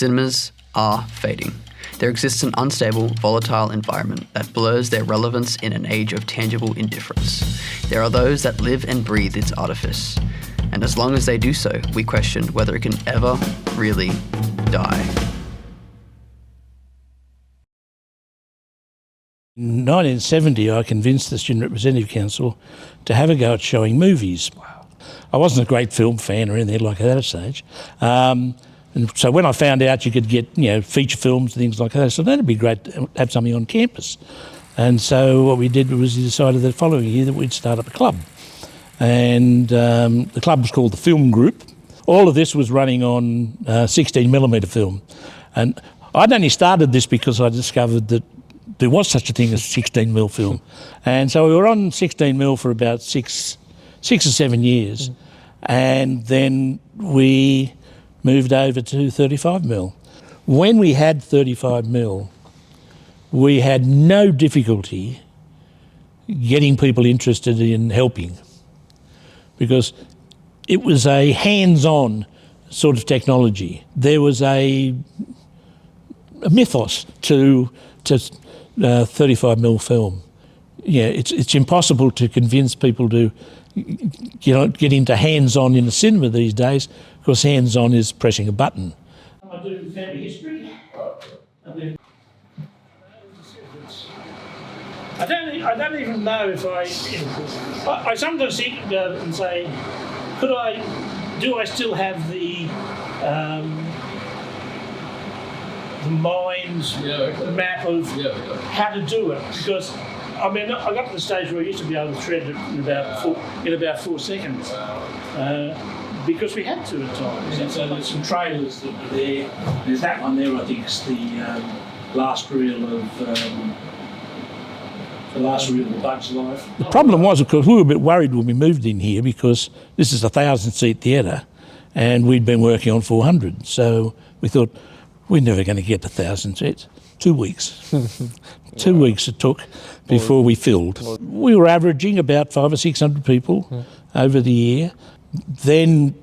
Cinemas are fading. There exists an unstable, volatile environment that blurs their relevance in an age of tangible indifference. There are those that live and breathe its artifice, and as long as they do so, we question whether it can ever really die. In 1970, I convinced the Student Representative Council to have a go at showing movies. Wow. I wasn't a great film fan or anything like that at that stage. And so when I found out you could get, feature films and things like that, I said, that'd be great to have something on campus. And so what we did was we decided the following year that we'd start up a club. And the club was called the Film Group. All of this was running on 16mm film. And I'd only started this because I discovered that there was such a thing as 16mm film. And so we were on 16mm for about six or 7 years. And then we moved over to 35mm. When we had 35mm, we had no difficulty getting people interested in helping, because it was a hands-on sort of technology. There was a mythos to 35mm film. It's impossible to convince people to get into hands-on in a cinema these days, because hands-on is pressing a button. I do family history. I don't even know if I sometimes think about it and say, do I still have the map of how to do it? Because I got to the stage where I used to be able to thread it in about 4 seconds. Because we had to at times. And so there's some trailers that were there. There's that one there, I think it's the last reel of Bug's Life. The problem was, of course, we were a bit worried when we moved in here, because this is a 1,000-seat theatre and we'd been working on 400. So we thought, we're never going to get to 1,000 seats. 2 weeks. 2 weeks it took before we filled. We were averaging about 500 or 600 people over the year. Then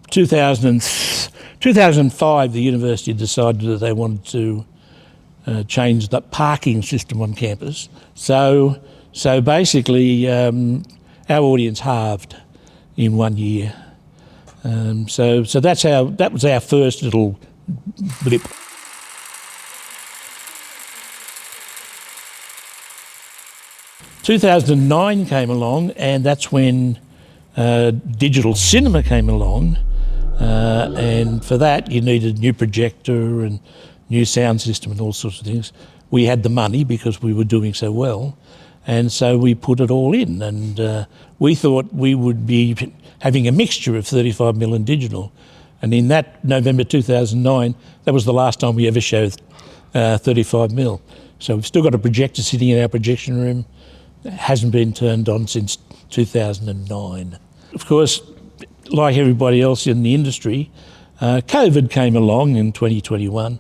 2005, the university decided that they wanted to change the parking system on campus. So basically our audience halved in 1 year. So that was our first little blip. In 2009 came along, and that's when digital cinema came along, and for that you needed a new projector and new sound system and all sorts of things. We had the money because we were doing so well, and so we put it all in, and we thought we would be having a mixture of 35mm and digital. And in that November 2009, that was the last time we ever showed 35mm. So we've still got a projector sitting in our projection room. It hasn't been turned on since 2009. Of course, like everybody else in the industry, COVID came along in 2021,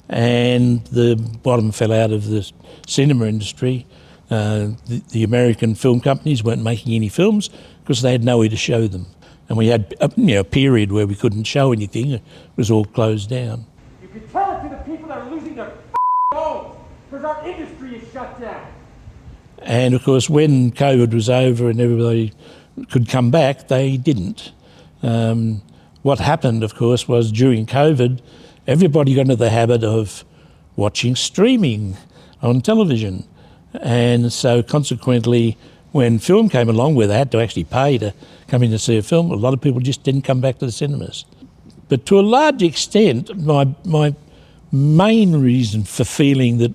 and the bottom fell out of the cinema industry. The American film companies weren't making any films because they had nowhere to show them. And we had a period where we couldn't show anything. It was all closed down. You can tell it to the people that are losing their homes because our industry is shut down. And of course, when COVID was over and everybody could come back, they didn't. What happened, of course, was during COVID, everybody got into the habit of watching streaming on television. And so consequently, when film came along, where they had to actually pay to come in to see a film, a lot of people just didn't come back to the cinemas. But to a large extent, my main reason for feeling that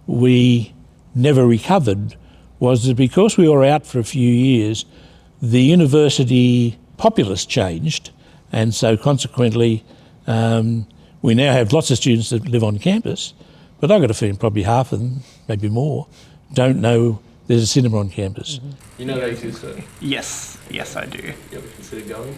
we never recovered was that because we were out for a few years, the university populace changed, and so consequently we now have lots of students that live on campus, but I've got a feeling probably half of them, maybe more, don't know there's a cinema on campus. Mm-hmm. You know they exist, though? Yes, I do. You ever consider going?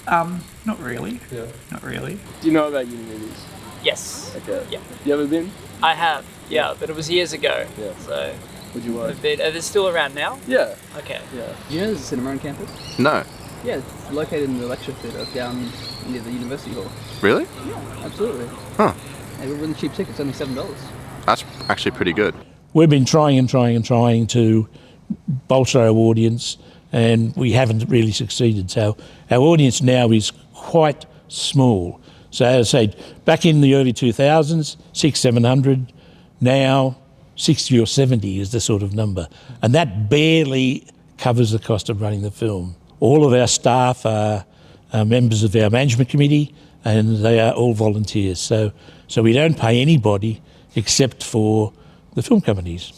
Not really. Yeah. Not really. Do you know about UNIMOVIES? Yes. Okay. Yeah. You ever been? I have, yeah, but it was years ago. Yeah. So. Would you watch? Are they still around now? Yeah. Okay. Yeah. Do you know there's a cinema on campus? No. Yeah, it's located in the lecture theatre down near the university hall. Really? Absolutely. Huh. They were really cheap tickets, only $7. That's actually pretty good. We've been trying to bolster our audience, and we haven't really succeeded. So our audience now is quite small. So as I say, back in the early 2000s, 700, now 60 or 70 is the sort of number. And that barely covers the cost of running the film. All of our staff are members of our management committee, and they are all volunteers. So we don't pay anybody except for the film companies.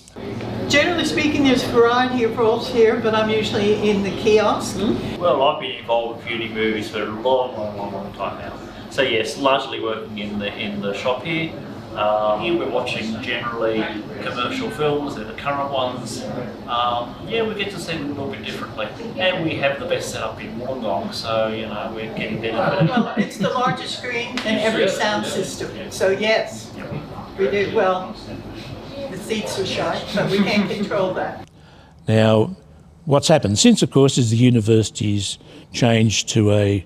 Generally speaking, there's a variety of roles here, but I'm usually in the kiosk. Well, I've been involved with UNIMOVIES for a long time now. So yes, largely working in the shop here. Here we're watching generally commercial films, they're the current ones. Yeah, we get to see them a little bit differently. And we have the best setup in Wollongong, so we're getting benefited. Well, it's the largest screen and every sound system. So yes, we do. Well, the seats are shy, but we can't control that. Now, what's happened since, of course, is the university's changed to a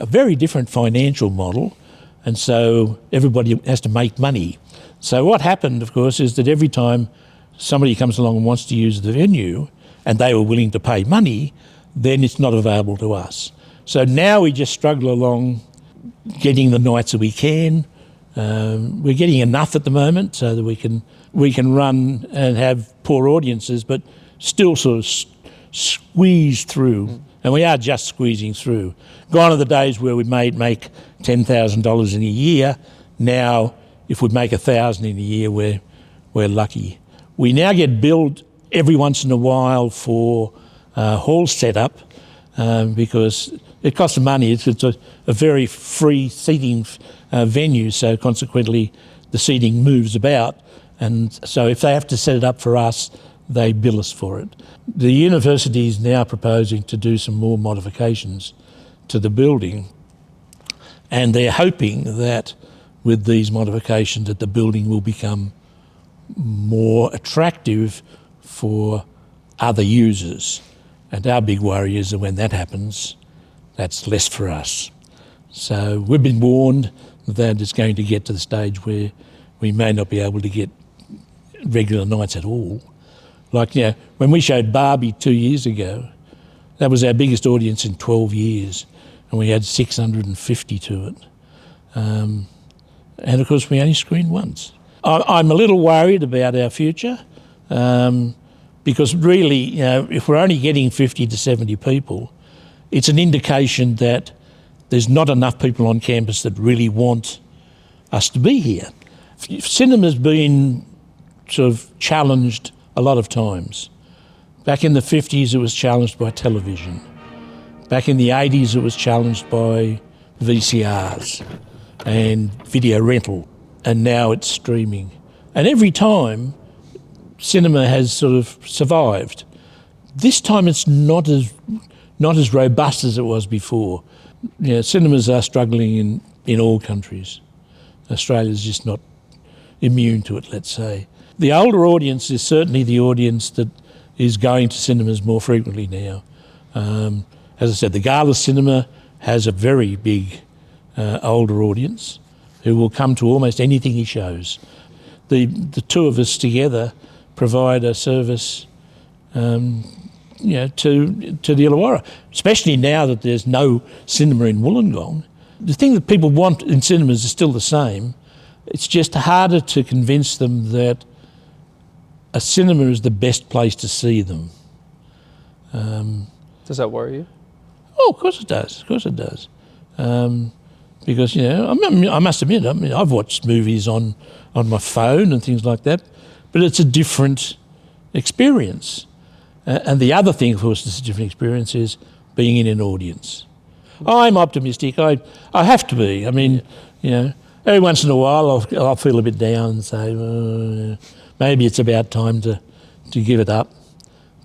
very different financial model, and so everybody has to make money. So what happened, of course, is that every time somebody comes along and wants to use the venue and they were willing to pay money, then it's not available to us. So now we just struggle along getting the nights that we can. We're getting enough at the moment so that we can run and have poor audiences, but still sort of squeeze through. And we are just squeezing through. Gone are the days where we make $10,000 in a year. Now, if we make $1,000 in a year, we're lucky. We now get billed every once in a while for hall setup because it costs money. It's a very free seating venue, so consequently the seating moves about. And so if they have to set it up for us, they bill us for it. The university is now proposing to do some more modifications to the building, and they're hoping that with these modifications that the building will become more attractive for other users. And our big worry is that when that happens, that's less for us. So we've been warned that it's going to get to the stage where we may not be able to get regular nights at all. Like, when we showed Barbie 2 years ago, that was our biggest audience in 12 years, and we had 650 to it. And of course, we only screened once. I'm a little worried about our future because really, if we're only getting 50 to 70 people, it's an indication that there's not enough people on campus that really want us to be here. Cinema's been sort of challenged a lot of times. Back in the 50s, it was challenged by television. Back in the 80s, it was challenged by VCRs and video rental, and now it's streaming. And every time, cinema has sort of survived. This time it's not as robust as it was before. Cinemas are struggling in all countries. Australia's just not immune to it, let's say. The older audience is certainly the audience that is going to cinemas more frequently now. As I said, the Gala Cinema has a very big older audience who will come to almost anything he shows. The two of us together provide a service to the Illawarra, especially now that there's no cinema in Wollongong. The thing that people want in cinemas is still the same. It's just harder to convince them that a cinema is the best place to see them. Does that worry you? Oh, of course it does. Of course it does. Because, I must admit, I've watched movies on my phone and things like that, but it's a different experience. And the other thing, of course, that's a different experience is being in an audience. I'm optimistic. I have to be. Every once in a while I'll feel a bit down and say, maybe it's about time to give it up.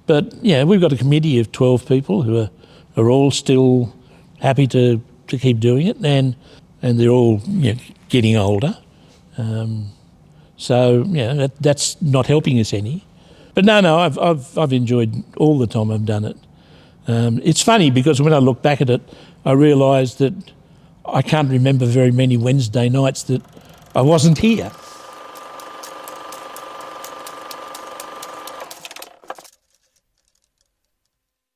But, we've got a committee of 12 people who are all still happy to keep doing it, and they're all getting older. That's not helping us any. But no, I've enjoyed all the time I've done it. It's funny because when I look back at it, I realise that I can't remember very many Wednesday nights that I wasn't here.